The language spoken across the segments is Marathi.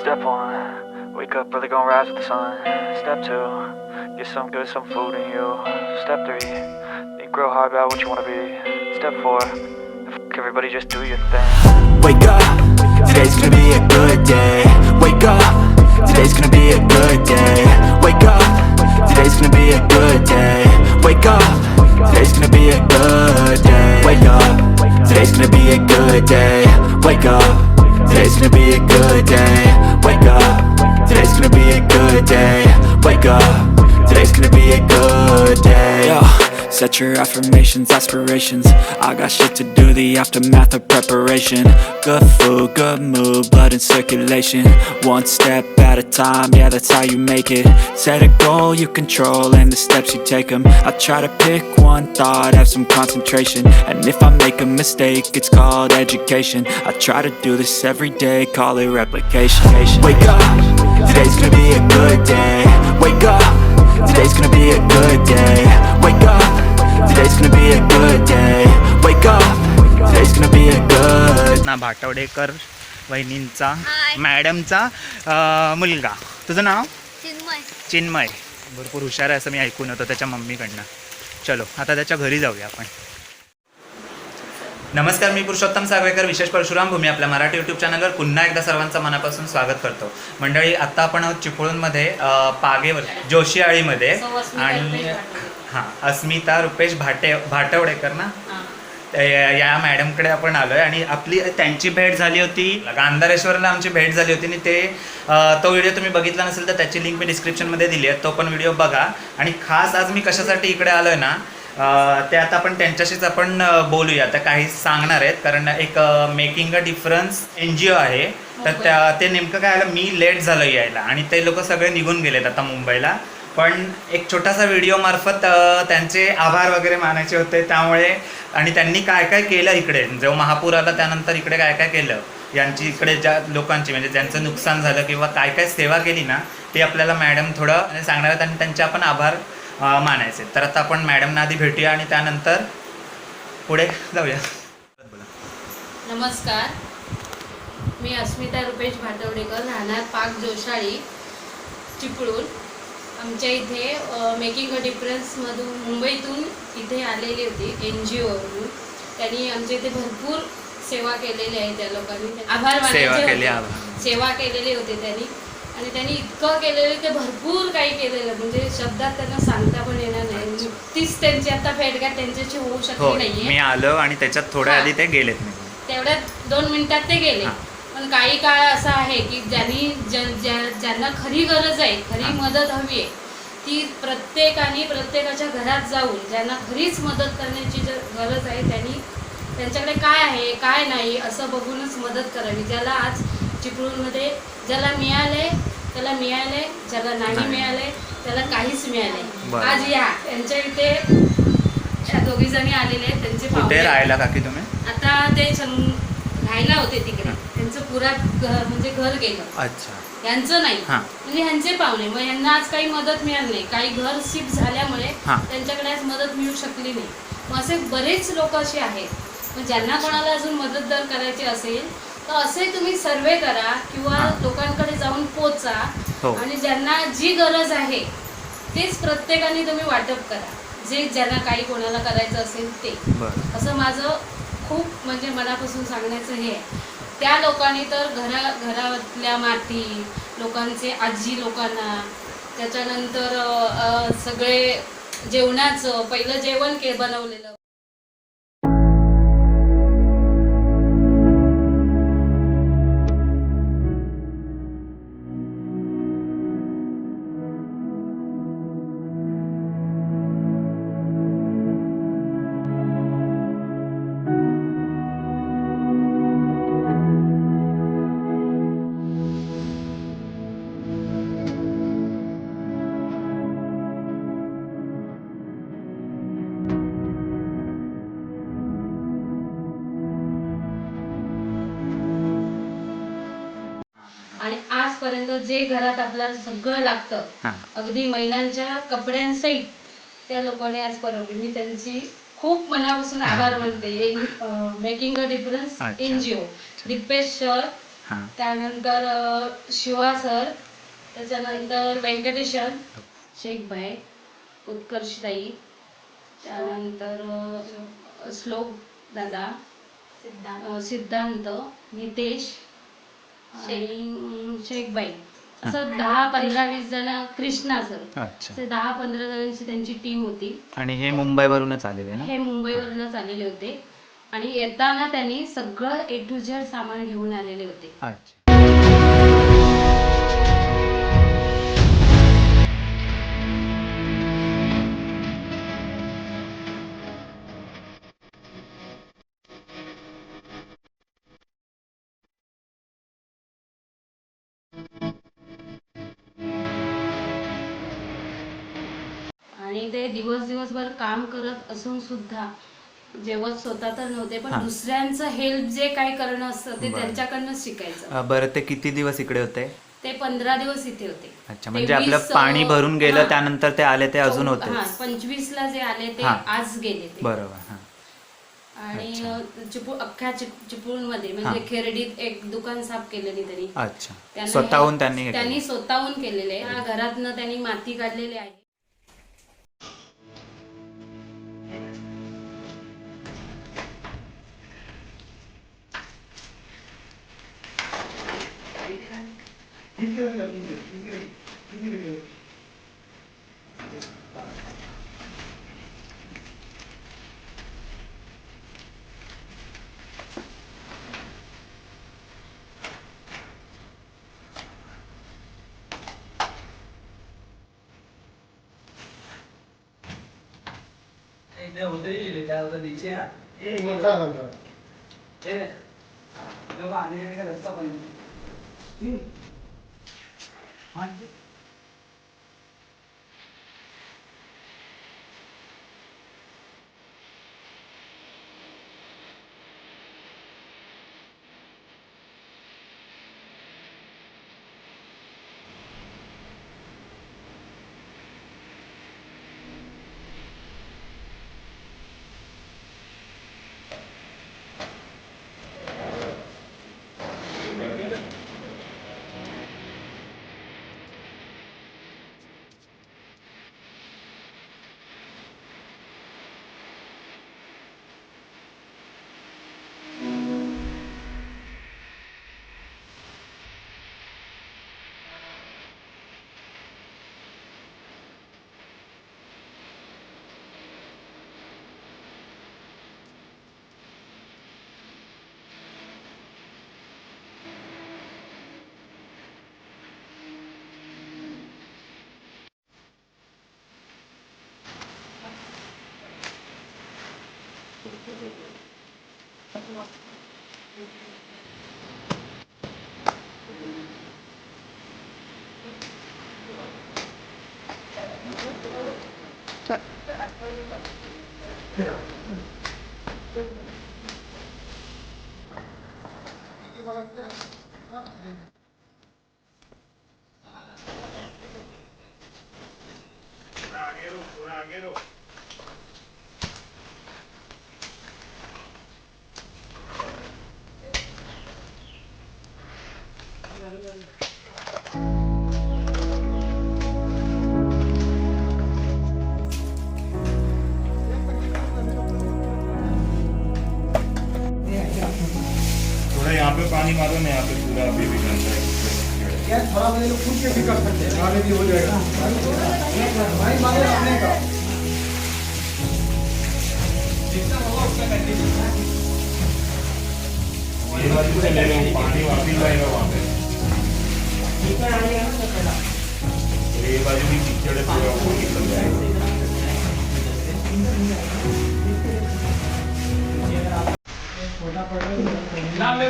Step one, wake up early, gonna rise with the sun. Step two, get some good, some food in you. Step three, think real hard about what you wanna be. Step four, everybody just do your thing. Wake up, today's gonna be a good day. Wake up, today's gonna be a good day. Wake up, today's gonna be a good day. Wake up, today's gonna be a good day. Wake up, today's gonna be a good day. Wake up, today's gonna be a good day. Wake up, today's gonna be a good day. Wake up, today's gonna be a good day. Yo, set your affirmations, aspirations. I got shit to do, the aftermath of preparation. Good food, good mood, blood in circulation. One step at a time, yeah, that's how you make it. Set a goal you control and the steps you take them. I try to pick one thought, have some concentration. And if I make a mistake, it's called education. I try to do this every day, call it replication. Wake up, today's gonna be a good day. Wake up, today's gonna be a good day. Wake up, today's gonna be a good day. Wake up, today's gonna be a good. ना भाटवडेकर वहिनींचा मॅडमचा मुलगा. तुझं नाव? चिन्मय. भरपूर हुशार आहे असं मी ऐकून होतं त्याच्या मम्मीकडनं. चलो आता त्याच्या घरी जाऊया आपण. नमस्कार, मी पुरुषोत्तम सागवेकर, विशेष परशुराम भूमी आपल्या मराठी यूट्यूब चॅनलवर पुन्हा एकदा सर्वांचं मनापासून स्वागत करतो. मंडळी, आत्ता आपण आहोत चिपळूणमध्ये पागेवर जोशी आळीमध्ये. आणि हां, अस्मिता रुपेश भाटवडेकर ना, या मॅडमकडे आपण आलो आहे. आणि आपली त्यांची भेट झाली होती गांधारेश्वरला, आमची भेट झाली होती. आणि तो व्हिडिओ तुम्ही बघितला नसेल तर त्याची लिंक मी डिस्क्रिप्शनमध्ये दिली आहे, तो पण व्हिडिओ बघा. आणि खास आज मी कशासाठी इकडे आलो आहे ना, ते आता आपण त्यांच्याशीच आपण बोलूया. त्या काही सांगणार आहेत, कारण एक मेकिंग अ डिफरन्स NGO आहे. तर ते नेमकं काय आलं, मी लेट झालो यायला आणि ते लोक सगळे निघून गेलेत आता मुंबईला. पण एक छोटासा व्हिडिओ मार्फत त्यांचे आभार वगैरे मानायचे होते. त्यामुळे आणि त्यांनी काय काय केलं इकडे, जेव्हा महापूर आला त्यानंतर इकडे काय काय केलं, यांची इकडे ज्या लोकांची म्हणजे ज्यांचं नुकसान झालं किंवा काय काय सेवा केली ना, ते आपल्याला मॅडम थोडं सांगणार आहेत. आणि त्यांचे आपण आभार मानायचे. तर आता आपण मॅडमना आधी भेटूया आणि त्यानंतर पुढे जाऊया. नमस्कार, मी अस्मिता रुपेश भाटवडेकर, राहणार पाक जोशाळी, चिपळूण. आमच्या इथे मेकिंग अ डिफरन्समधून मुंबईतून इथे आलेली होती NGOवरून. त्यांनी आमच्या इथे भरपूर सेवा केलेली आहे. त्या लोकांनी आभार मानायचे, सेवा केलेली होती त्यांनी. आणि त्यांनी इतकं केलेलं, ते भरपूर काही केलेलं, म्हणजे शब्दात त्यांना सांगता पण येणार नाही. नुकतीच त्यांची आता भेट काय त्यांच्याशी होऊ शकली नाहीये. मी आलो आणि त्याच्यात थोड्या आधी ते गेलेत नाही, तेवढ्यात 2 मिनिटात ते गेले. पण काही काळ असा आहे की ज्यांना खरी गरज आहे, खरी मदत हवी आहे, ती प्रत्येकाच्या घरात जाऊन ज्यांना खरीच मदत करण्याची गरज आहे, त्यांच्याकडे काय आहे काय नाही असं बघूनच मदत करावी. ज्याला आज चिपळूणमध्ये ज्याला मिळाले त्याला मिळाले, ज्याला नाही मिळाले त्याला काहीच मिळाले. आज या त्यांच्या इथे त्या दोघी जणी आलेले आहेत. त्यांचे कुठे राहायला काकी तुम्ही? आता ते राहायला होते तिकडे, त्यांचं पुरा म्हणजे घर गेलं. अच्छा, यांचं नाही, म्हणजे ह्यांचे पाहुणे. मग यांना आज काही मदत मिळाली नाही. काही घर शिफ्ट झाल्यामुळे त्यांच्याकडे आज मदत मिळू शकली नाही. मग असे बरेच लोक असे आहेत. मग ज्यांना कोणाला अजून मदत जर करायची असेल तर असे तुम्ही सर्वे करा किंवा लोकांकडे जाऊन पोचा. आणि ज्यांना जी गरज आहे तेच प्रत्येकाने तुम्ही वाटप करा, जे ज्यांना काही कोणाला करायचं असेल ते. असं माझं खूप म्हणजे मनापासून सांगण्याचं हे आहे. त्या लोकांनी तर घरातल्या माती लोकांचे, आजी लोकांना, त्याच्यानंतर सगळे जेवणाचं पहिलं जेवण बनवलेलं. आणि आजपर्यंत जे घरात आपल्याला सगळं लागतं, अगदी महिलांच्या कपड्यांसहित त्या लोकांनी आज परवली. मी त्यांची खूप मनापासून आभार मानते. Making a difference NGO, Deepesh sir हां. त्यानंतर शिवा सर, त्याच्यानंतर व्यंकटेशन, शेखभाई, उत्कर्षताई, त्यानंतर श्लोक दादा, सिद्धांत, नितेश आणि शेखबाई, असं 10-15-20 जण, कृष्णा सर, अच्छा. असे 10-15 जणांची त्यांची टीम होती. आणि हे मुंबईवरूनच आलेले ना? हे मुंबईवरूनच आलेले होते आणि येताना त्यांनी सगळं A to Z सामान घेऊन आलेले होते. अच्छा. आणि ते दिवसभर काम करत असून सुद्धा जेवत स्वतः तर नव्हते, पण दुसऱ्यांचं हेल्प जे काही करणं असतं ते त्यांच्याकडनंच शिकायचं. बरं, ते किती दिवस इकडे होते? ते 15 दिवस इथे होते. अच्छा, म्हणजे आपलं पाणी भरून गेलं त्यानंतर ते आले, ते अजून होते? 25ला जे आले ते आज गेले ते. बरोबर. हां. आणि अख्ख्या चिपळूणमध्ये म्हणजे खेरडीत एक दुकान साफ केलेली त्यांनी. अच्छा, स्वतःहून त्यांनी स्वतःहून केलेले. घरातनं त्यांनी माती काढलेली आहे. यहाँ पे पानी मारो ना, यहाँ पे पूरा अभी भी गंदा है। यार थोड़ा मेरे लोग खुद के भी कर सकते हैं, आगे भी हो जाएगा भाई, मारो अपने का जितना होगा उसका कंटिन्यू। ये बाजू से ले लो, पानी वापिस आएगा वहाँ पे। ये बाजू भी कीचड़ है पूरा, वो निकल जाएगा। छोटा पड़ रहा है ना, मैं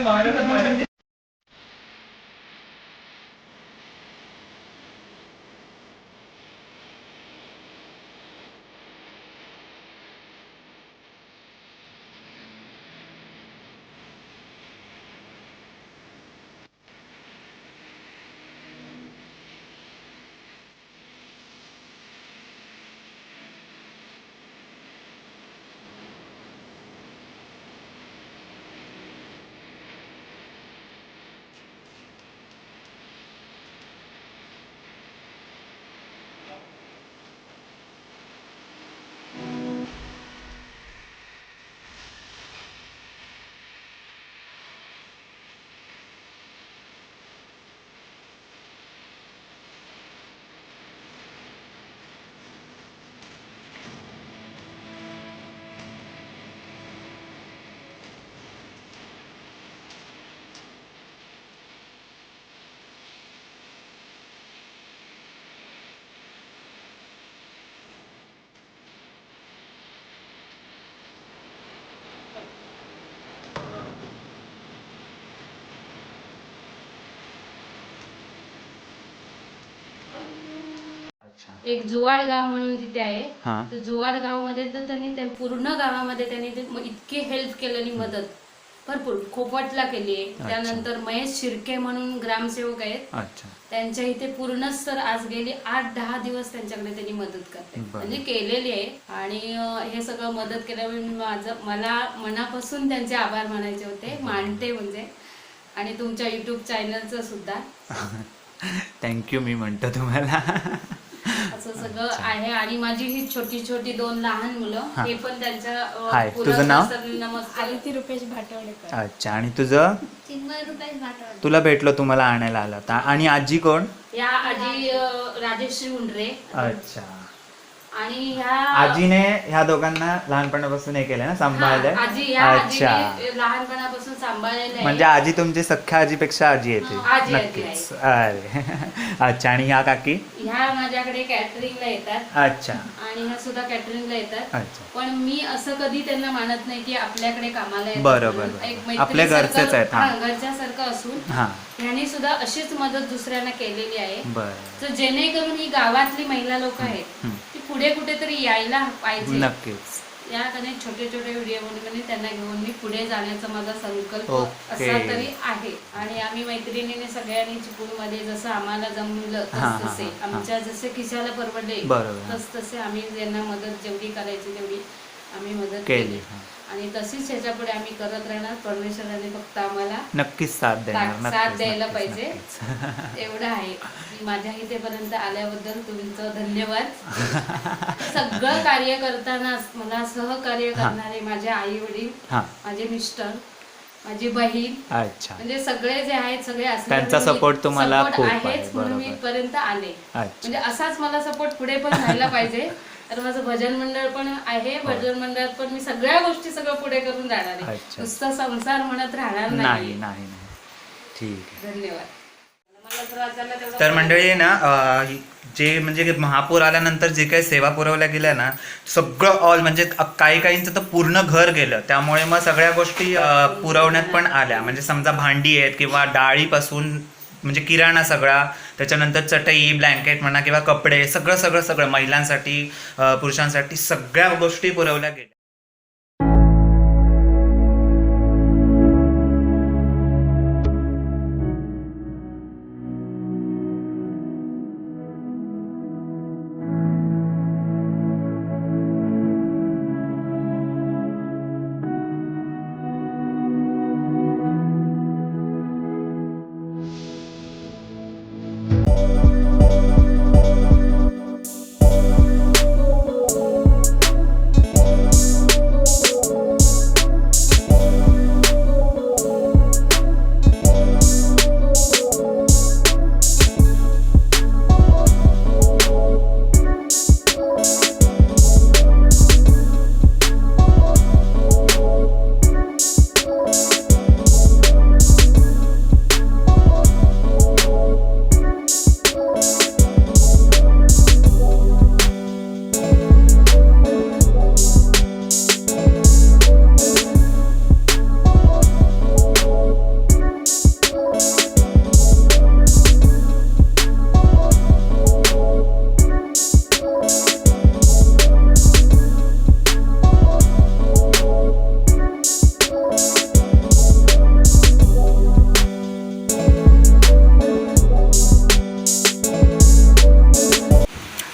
एक जुवाड गाव म्हणून तिथे आहे. हा. तर जुवाड गावामध्ये तर त्यांनी पूर्ण गावामध्ये त्यांनी इतकी हेल्प केलेली मदत भरपूर. खोपटला केली आहे. त्यानंतर महेश शिर्के म्हणून ग्रामसेवक आहेत. अच्छा. त्यांच्या इथे पूर्णच तर आज गेली 8-10 दिवस त्यांच्याकडे त्यांनी मदत करते म्हणजे केलेली आहे. आणि हे सगळं मदत केल्यामुळे मला मनापासून त्यांचे आभार मानायचे होते, मानते म्हणजे. आणि तुमच्या युट्यूब चॅनलचं सुद्धा थँक्यू मी म्हणतो तुम्हाला. असं सगळं आहे. आणि माझी ही छोटी छोटी 2 लहान मुलं, हे पण त्यांच्या हाय, तुझं नाव? नमस्कार. आदिती रुपेश भाटवडेकर. अच्छा. आणि तुझं? चिन्मय रुपेश भाटवडेकर. तुला भेटलो, तुम्हाला आणायला आला होता. आणि आजी कोण? या आजी राजेश्री उंडरे. अच्छा. आणि ह्या आजीने ह्या दोघांना लहानपणापासून हे केलं ना, सांभाळलंय. आजी ह्या अच्छा. आजीने लहानपणापासून सांभाळलेलं आहे. म्हणजे आजी तुमची सख्या आजीपेक्षा आजी येते. आजी नक्कीच. अरे अच्छा. आणि ह्या काकी? ह्या माझ्याकडे कॅटरिंगला येतात. अच्छा. आणि ह्या सुद्धा कॅटरिंगला येतात. अच्छा. पण मी असं कधी त्यांना मानत नाही की आपल्याकडे कामाला येतात बरोबर, म्हणून. बरोबर. एक मैत्रीसारखं- आपल्या घरचेच आहेत, हा. घरच्यासारखं असून हा. ह्यांनी सुद्धा अशीच मदत दुसऱ्यांना केलेली आहे. बरं. तर जेणेकरून ही गावातली महिला लोक आहेत ती पुढे कुठेतरी यायला पाहिजे. नक्कीच. याकडे छोटे छोटे व्हिडिओ बनवून त्यांना घेऊन मी पुढे जाण्याचा माझा संकल्प ओके. असा तरी आहे. आणि आम्ही मैत्रिणीने सगळ्यांनी चिपळूणमध्ये जसं आम्हाला जमलं हा, तसतसे हा. आमच्या जसे खिशाला परवडले बरोबर. तसतसे आम्ही त्यांना मदत जेवढी करायची तेवढी आम्ही मदत केली. केली. आणि तशीच ह्याच्यापुढे आम्ही करत राहणार. परमेश्वराने फक्त आम्हाला नक्कीच साथ देणार. साथ नक्कीच, द्यायला नक्कीच, पाहिजे. नक्कीच. एवढं आहे. माझ्या इथेपर्यंत आल्याबद्दल तुमचं धन्यवाद. सगळं कार्य करताना मला सहकार्य करणारे माझे आई वडील, हा. माझे मिस्टर, माझी बहीण, अच्छा. म्हणजे सगळे जे आहेत सगळे त्यांचा support तुम्हाला खूप आहे. आहेच म्हणून मी बरोबर. इथपर्यंत आले. अच्छा. म्हणजे असाच मला सपोर्ट पुढे पण राहायला पाहिजे. तर माझं भजन मंडळ पण आहे. भजन मंडळात पण मी सगळ्या गोष्टी सगळं पुढे करून जाणार आहे. अच्छा. नुसतं संसार म्हणत राहणार नाही नाही. नाही नाही. ठीक आहे. धन्यवाद. मला तर वाचायला तेवढं तर मंडळी ना जे म्हणजे महापूर आल्यानंतर जे काही सेवा पुरवल्या गेल्या ना, सगळं ऑल म्हणजे काही काहींचं तर पूर्ण घर गेलं. त्यामुळे मग सगळ्या गोष्टी पुरवण्यात पण आल्या. म्हणजे समजा भांडी आहेत किंवा डाळीपासून म्हणजे किराणा सगळा, त्याच्यानंतर चटई, ब्लँकेट म्हणा किंवा कपडे, सगळं सगळं सगळं महिलांसाठी पुरुषांसाठी सगळ्या गोष्टी पुरवल्या गेल्या.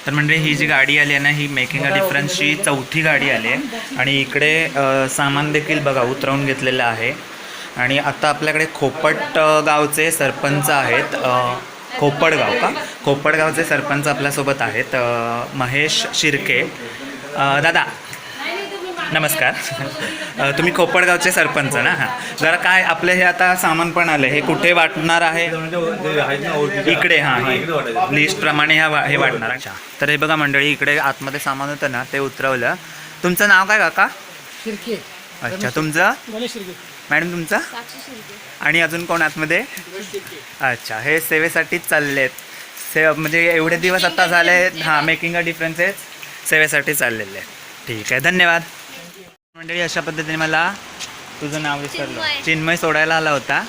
तर म्हणजे ही जी गाडी आली आहे ना, ही मेकिंग अ डिफरन्सची 4थी गाडी आली आहे. आणि इकडे सामान देखील बघा उतरवून घेतलेलं आहे. आणि आता आपल्याकडे खोपट गावचे सरपंच आहेत. खोपडगाव का? खोपडगावचे सरपंच आपल्यासोबत आहेत, महेश शिर्के. दादा नमस्कार. तुम्ही खोपडगावचे सरपंच ना? हां. जरा काय आपलं हे आता सामान पण आलं, हे कुठे वाटणार आहे? इकडे. हां, लिस्टप्रमाणे हे वाटणार. अच्छा. तर हे बघा मंडळी, इकडे आतमध्ये सामान होतं ना, ते उतरवलं. तुमचं नाव काय काका? शिर्के. अच्छा. तुमचं? गणेश शिर्के. मॅडम तुमचं? आणि अजून कोण आतमध्ये? अच्छा. हे सेवेसाठीच चाललेत. म्हणजे एवढे दिवस आता झाले. हां, मेकिंग अ डिफरन्सेस सेवेसाठी चाललेले आहेत. ठीक आहे, धन्यवाद. मंडळी अशा पद्धतीने मला तुझं नाव विसरलं, चिन्मय सोडायला आला होता.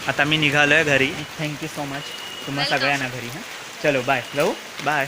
आता मी निघालोय घरी. थँक्यू सो मच तुम्हा सगळ्यांना घरी. हां, चलो बाय. जाऊ. बाय.